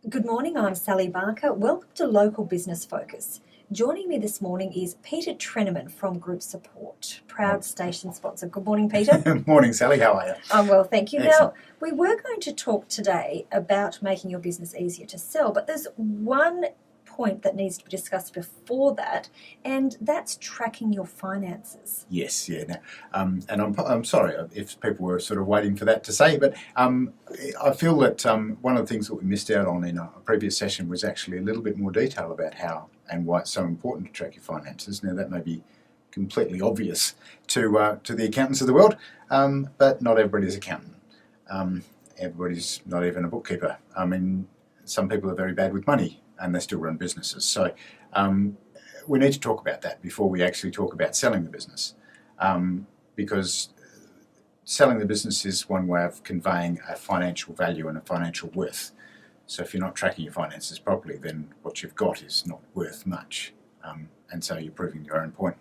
Good morning, I'm Sally Barker. Welcome to Local Business Focus. Joining me this morning is Peter Trenaman from Groupsupport, proud station sponsor. Good morning, Peter. Morning, Sally. How are you? I'm well, thank you. Excellent. Now, we were going to talk today about making your business easier to sell, but there's one point that needs to be discussed before that, and that's tracking your finances. Yes, yeah. Now, and I'm sorry if people were sort of waiting for that to say, but I feel that one of the things that we missed out on in a previous session was actually a little bit more detail about how and why it's so important to track your finances. Now, that may be completely obvious to the accountants of the world, but not everybody's an accountant. Everybody's not even a bookkeeper. I mean, some people are very bad with money and they still run businesses. So we need to talk about that before we actually talk about selling the business, because selling the business is one way of conveying a financial value and a financial worth. So if you're not tracking your finances properly, then what you've got is not worth much, and so you're proving your own point.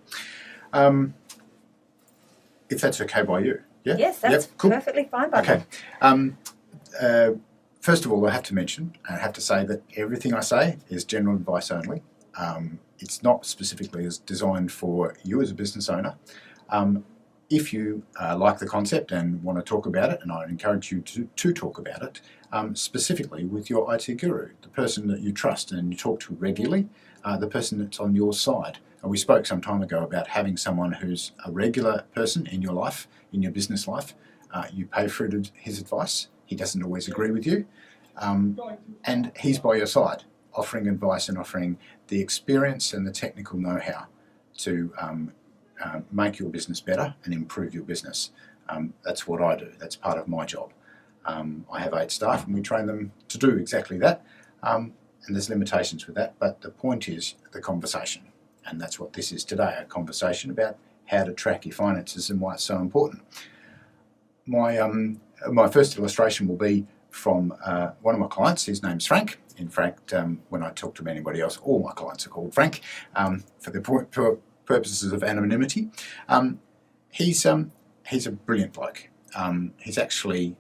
If that's okay by you. Yeah? Yes, that's Cool. perfectly fine by me. Okay. First of all, I have to say that everything I say is general advice only. It's not specifically designed for you as a business owner. If you like the concept and want to talk about it, and I encourage you to talk about it, specifically with your IT guru, the person that you trust and you talk to regularly, the person that's on your side. And we spoke some time ago about having someone who's a regular person in your life, in your business life. You pay for his advice. He doesn't always agree with you, and he's by your side, offering advice and offering the experience and the technical know-how to make your business better and improve your business. That's what I do. That's part of my job. I have 8 staff and we train them to do exactly that, and there's limitations with that, but the point is the conversation, and that's what this is today, a conversation about how to track your finances and why it's so important. My first illustration will be from one of my clients. His name's Frank. In fact, when I talk to anybody else, all my clients are called Frank for the purposes of anonymity. He's a brilliant bloke. He's actually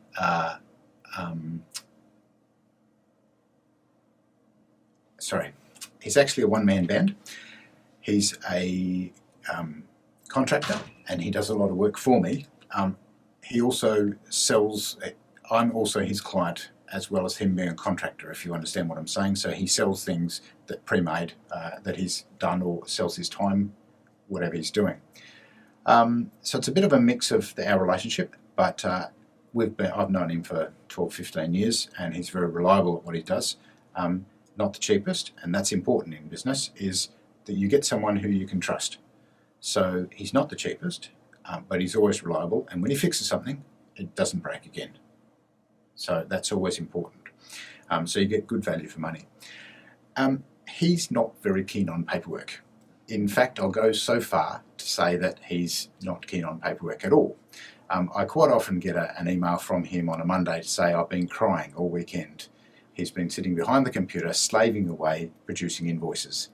he's actually a one-man band. He's a contractor and he does a lot of work for me. He also sells, I'm also his client as well as him being a contractor, if you understand what I'm saying. So he sells things that pre-made, that he's done, or sells his time, whatever he's doing. So it's a bit of a mix of our relationship, but I've known him for 12, 15 years and he's very reliable at what he does. Not the cheapest, and that's important in business, is that you get someone who you can trust. So he's not the cheapest, but he's always reliable, and when he fixes something, it doesn't break again. So that's always important. So you get good value for money. He's not very keen on paperwork. In fact, I'll go so far to say that he's not keen on paperwork at all. I quite often get an email from him on a Monday to say, I've been crying all weekend. He's been sitting behind the computer, slaving away, producing invoices.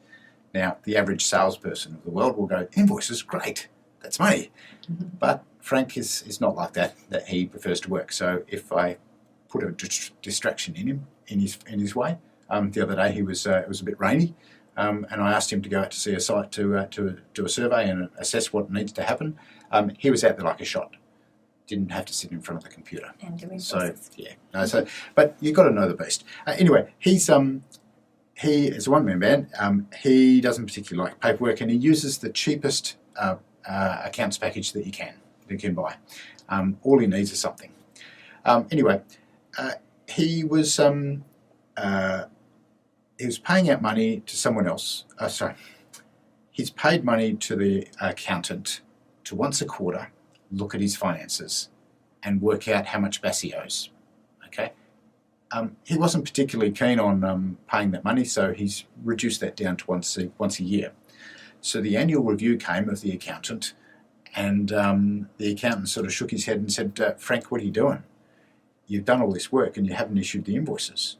Now, the average salesperson of the world will go, invoices, great, that's money. But Frank is not like that he prefers to work. So if I put a distraction in his way, the other day it was a bit rainy, and I asked him to go out to see a site to do a survey and assess what needs to happen. He was out there like a shot. Didn't have to sit in front of the computer. And doing so yeah, no. So but you've got to know the beast. Anyway, he is a one-man band. He doesn't particularly like paperwork, and he uses the cheapest accounts package that you can buy. All he needs is something. Anyway, he was paying out money to someone else. He's paid money to the accountant to once a quarter look at his finances and work out how much BAS he owes. Okay. He wasn't particularly keen on paying that money, so he's reduced that down to once a year. So the annual review came of the accountant, and the accountant sort of shook his head and said, Frank, what are you doing? You've done all this work and you haven't issued the invoices.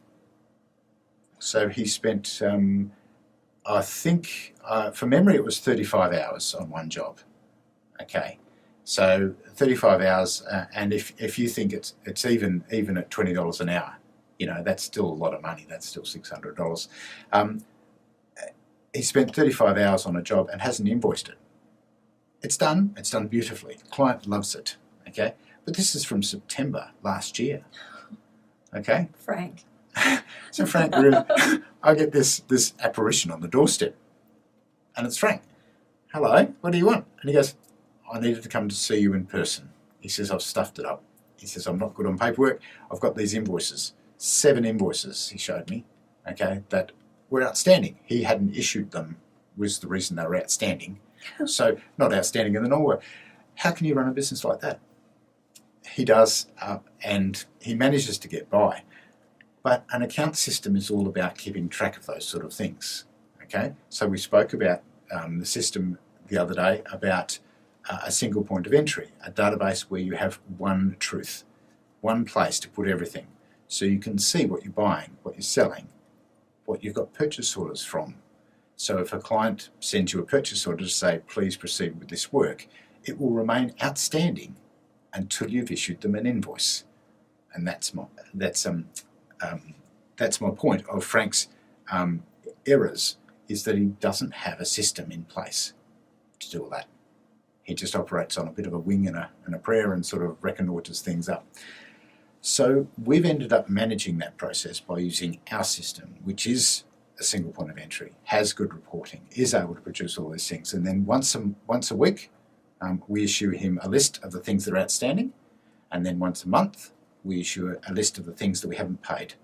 So he spent, I think, from memory, it was 35 hours on one job. Okay. So 35 hours, and if you think it's even at $20 an hour, That's still a lot of money. That's still $600. He spent 35 hours on a job and hasn't invoiced it. It's done. It's done beautifully. Client loves it. Okay, but this is from September last year. Okay, Frank. so Frank, I get this apparition on the doorstep, and it's Frank. Hello, what do you want? And he goes, I needed to come to see you in person. He says, I've stuffed it up. He says, I'm not good on paperwork. I've got these invoices, 7 invoices, he showed me, okay, that were outstanding. He hadn't issued them, was the reason they were outstanding. So not outstanding in the normal way. How can you run a business like that? He does, and he manages to get by. But an account system is all about keeping track of those sort of things, okay? So we spoke about the system the other day about a single point of entry, a database where you have one truth, one place to put everything. So you can see what you're buying, what you're selling, what you've got purchase orders from. So if a client sends you a purchase order to say, please proceed with this work, it will remain outstanding until you've issued them an invoice. And that's my point of Frank's errors, is that he doesn't have a system in place to do all that. He just operates on a bit of a wing and a prayer and sort of reconnoitres things up. So we've ended up managing that process by using our system, which is a single point of entry, has good reporting, is able to produce all these things. And then once a week, we issue him a list of the things that are outstanding. And then once a month, we issue a list of the things that we haven't paid.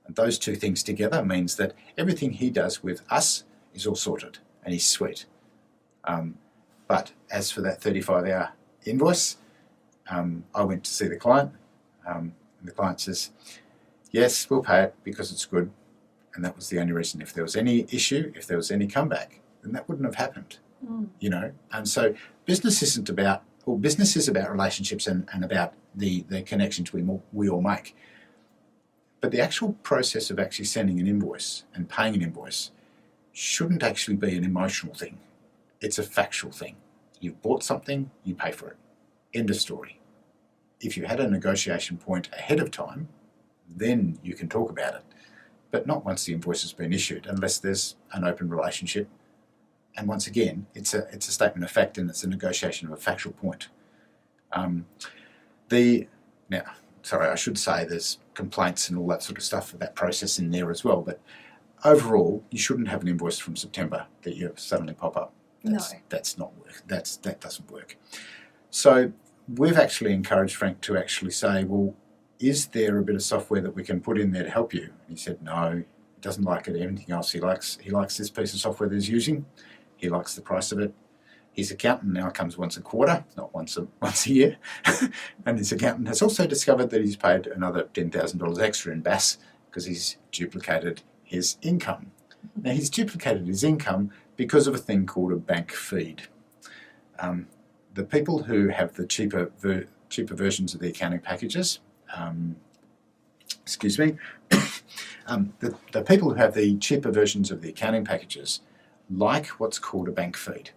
And those two things together means that everything he does with us is all sorted and he's sweet. But as for that 35-hour invoice, I went to see the client, and the client says, yes, we'll pay it because it's good. And that was the only reason. If there was any issue, if there was any comeback, then that wouldn't have happened, And so business is about relationships and about the connections we all make. But the actual process of actually sending an invoice and paying an invoice shouldn't actually be an emotional thing. It's a factual thing. You've bought something, you pay for it. End of story. If you had a negotiation point ahead of time, then you can talk about it. But not once the invoice has been issued, unless there's an open relationship. And once again, it's a statement of fact, and it's a negotiation of a factual point. I should say there's complaints and all that sort of stuff for that process in there as well. But overall, you shouldn't have an invoice from September that you suddenly pop up. That's not work. That doesn't work. So we've actually encouraged Frank to actually say, well, is there a bit of software that we can put in there to help you? And he said, no, he doesn't like it. Everything else he likes this piece of software that he's using. He likes the price of it. His accountant now comes once a quarter, not once a year. And his accountant has also discovered that he's paid another $10,000 extra in BAS because he's duplicated his income. Now, he's duplicated his income because of a thing called a bank feed. The people who have the cheaper versions of the accounting packages, the people who have the cheaper versions of the accounting packages like what's called a bank feed,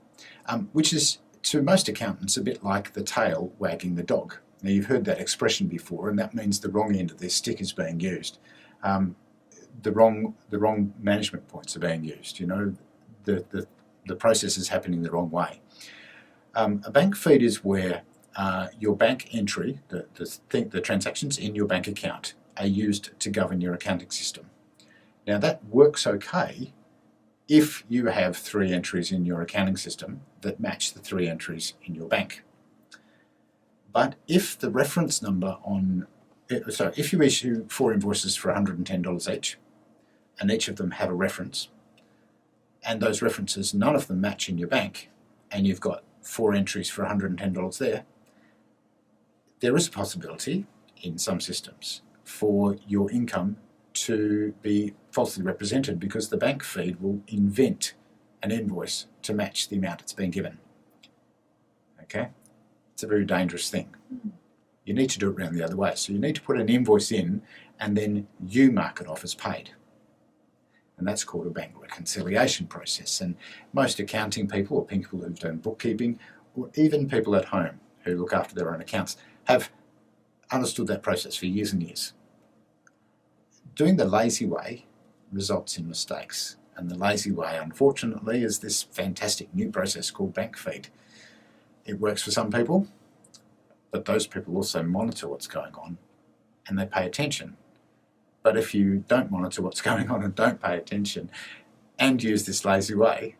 which is, to most accountants, a bit like the tail wagging the dog. Now, you've heard that expression before, and that means the wrong end of their stick is being used. The wrong management points are being used. The process is happening the wrong way. A bank feed is where your bank entry, the transactions in your bank account, are used to govern your accounting system. Now, that works okay if you have 3 entries in your accounting system that match the 3 entries in your bank. But if the reference number if you issue 4 invoices for $110 each, and each of them have a reference, and those references, none of them match in your bank, and you've got 4 entries for $110 there is a possibility in some systems for your income to be falsely represented because the bank feed will invent an invoice to match the amount it's been given. Okay? It's a very dangerous thing. You need to do it around the other way. So you need to put an invoice in and then you mark it off as paid. And that's called a bank reconciliation process. And most accounting people or people who've done bookkeeping, or even people at home who look after their own accounts, have understood that process for years and years. doing the lazy way results in mistakes. And the lazy way, unfortunately, is this fantastic new process called bank feed. It works for some people, but those people also monitor what's going on and they pay attention. But if you don't monitor what's going on and don't pay attention and use this lazy way,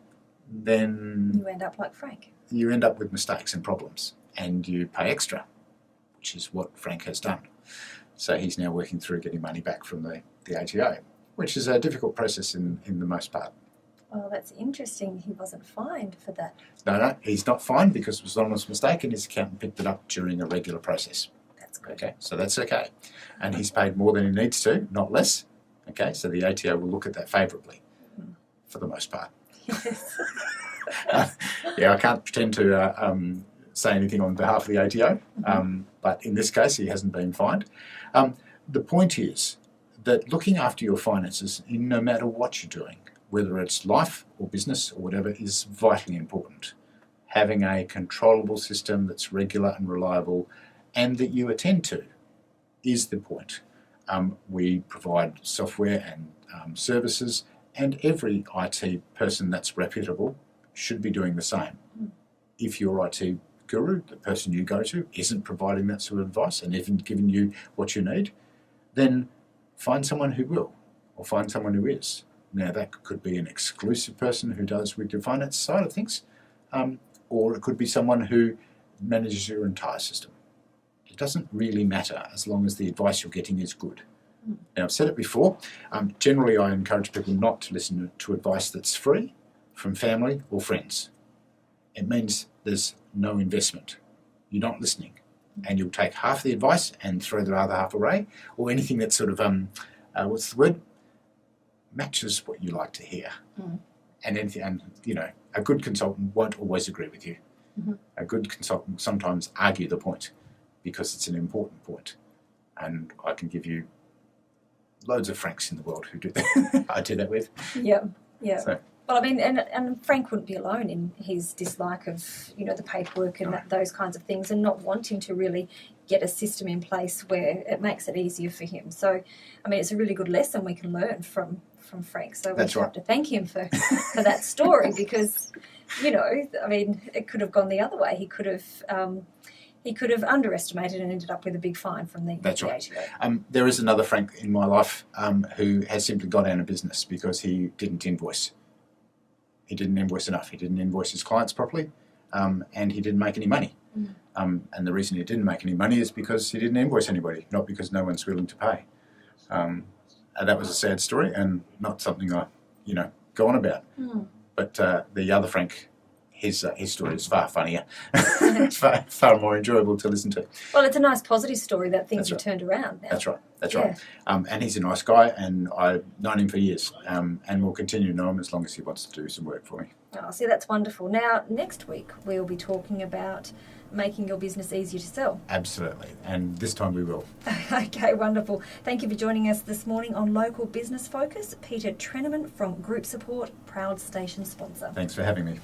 then You end up like Frank. you end up with mistakes and problems, and you pay extra, which is what Frank has done. So he's now working through getting money back from the ATO, which is a difficult process in the most part. Oh, that's interesting. He wasn't fined for that. No, he's not fined because it was an honest mistake and his accountant picked it up during a regular process. That's good. Okay, so that's okay. And he's paid more than he needs to, not less. Okay, so the ATO will look at that favourably for the most part. Yes. Yeah, I can't pretend to say anything on behalf of the ATO, but in this case he hasn't been fined. The point is that looking after your finances, in no matter what you're doing, whether it's life or business or whatever, is vitally important. Having a controllable system that's regular and reliable and that you attend to is the point. We provide software and services, and every IT person that's reputable should be doing the same. If your IT guru, the person you go to, isn't providing that sort of advice and isn't giving you what you need, then find someone who will, or find someone who is. Now that could be an exclusive person who does with your finance side of things, or it could be someone who manages your entire system. It doesn't really matter as long as the advice you're getting is good. Now I've said it before, generally I encourage people not to listen to advice that's free from family or friends. It means there's no investment. You're not listening. And you'll take half the advice and throw the other half away, or anything that sort of, what's the word? Matches what you like to hear. And anything, and you know, a good consultant won't always agree with you. A good consultant will sometimes argue the point because it's an important point. And I can give you loads of Franks in the world who do that. I do that with. Yeah. So, Well, I mean, and Frank wouldn't be alone in his dislike of, the paperwork and those kinds of things, and not wanting to really get a system in place where it makes it easier for him. So, I mean, it's a really good lesson we can learn from Frank. So we have to thank him for that story because, I mean, it could have gone the other way. He could have underestimated and ended up with a big fine from the ATO. There is another Frank in my life who has simply gone out of business because he didn't invoice. He didn't invoice enough. He didn't invoice his clients properly, and he didn't make any money. And the reason he didn't make any money is because he didn't invoice anybody, not because no one's willing to pay. And that was a sad story and not something I, go on about. But the other Frank, his story is far funnier, far more enjoyable to listen to. Well, it's a nice positive story that things have turned around now. That's right. And he's a nice guy, and I've known him for years, and will continue to know him as long as he wants to do some work for me. Oh, see, that's wonderful. Now, next week we'll be talking about making your business easier to sell. Absolutely, and this time we will. Okay, wonderful. Thank you for joining us this morning on Local Business Focus. Peter Trenaman from Groupsupport, proud station sponsor. Thanks for having me.